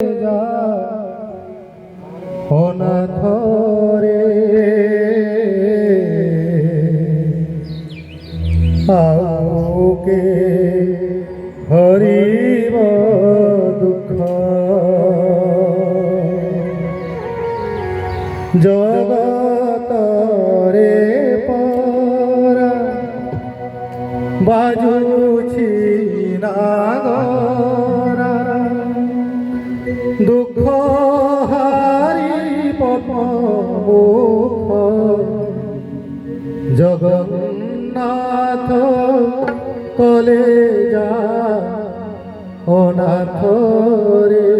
যা অনাথ রে আউকে হরিব দুঃখ জগতরে পরা বাজুছি নাগরা দুঃখ হারি পদ্মমুখ জগন্নাথ কলে যা অনাথ রে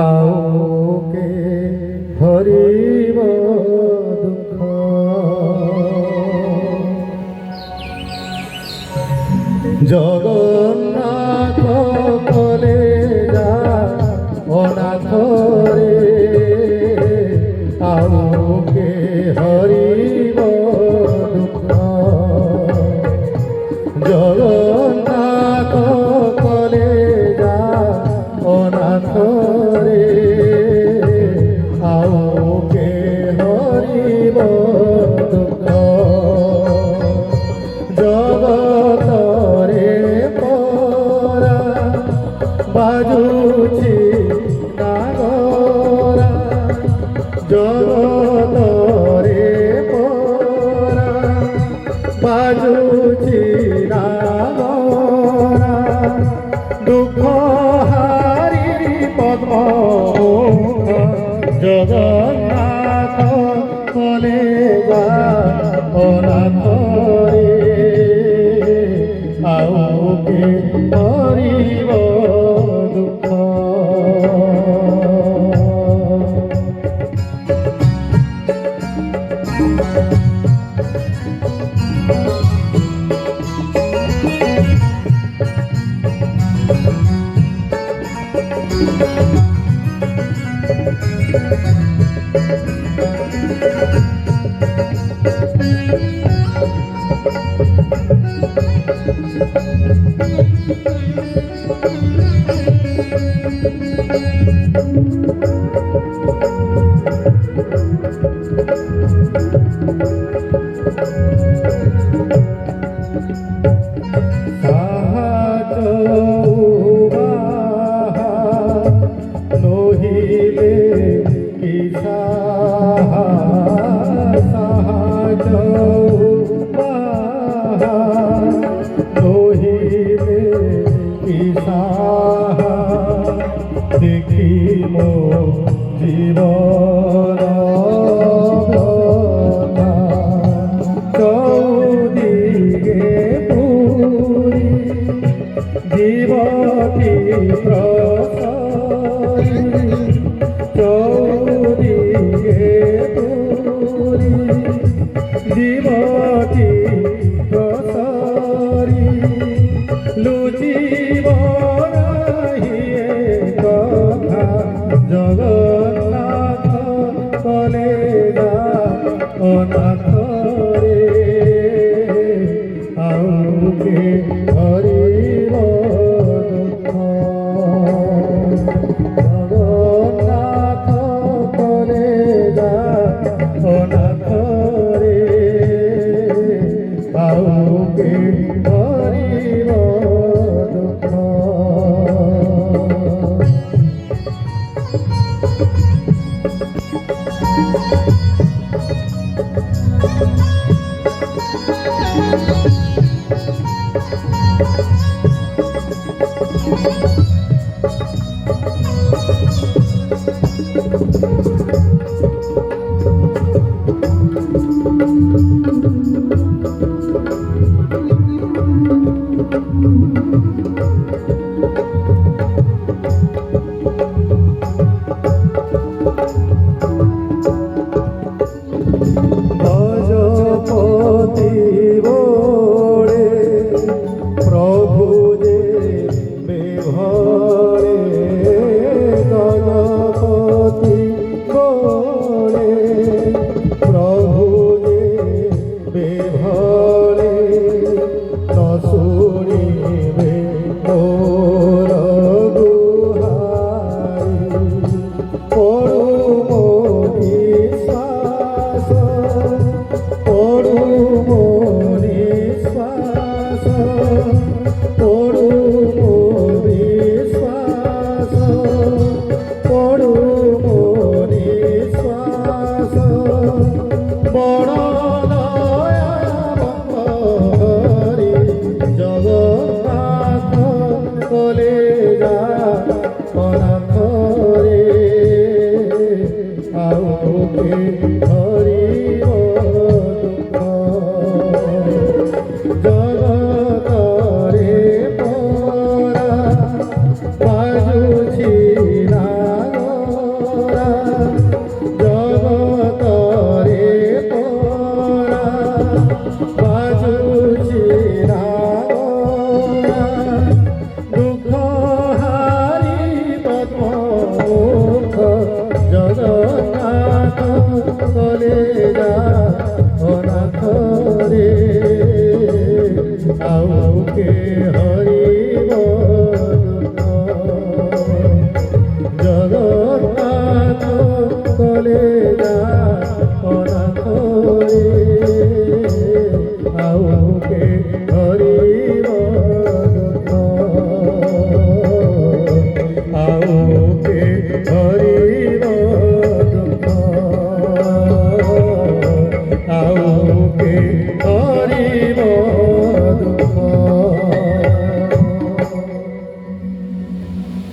আউকে হরিব দুঃখ জগন্নাথ কলে যা অনাথ রে আউকে হরিব দুঃখ জগন্নাথ কলে যা অনাথ রে আউকে হরিব দুঃখ জগতরে পরা বাজুছি নাগরা জগতরে পরা বাজুছি নাগরা দুঃখ হারি পদ্মমুখ জগন্নাথ কলে যা অনাথ রে আউকে হরিব দুঃখ নহিলে কি সাহা নহিলে কি সাহা দেখি মো জীবন চৌদিকে পুরি জীবটি প্রসারী চৌদিকে পুরি জীবটি প্রসারী লুচিব নাহিয়ে কথা জগন্নাথ কলে যা অনাথ রে আউকে হরিব দুঃখ জগন্নাথ কলে যা অনাথ রে আউকে হরিব দুঃখ ভজপতি বড়ে প্রভু যে বেভরে গজপতি বড়ে প্রভু যে বেভরে ন শুনিবে মোর যা অনাথরে আউকে হরিব দুঃখ জগতরে পরা বাজুছি নাগরা জগতরে পরা বাজুছি নাগরা দুঃখ হারি পদ্মমুখ জগন্নাথ কলে যা অনাথ রে আউকে হরি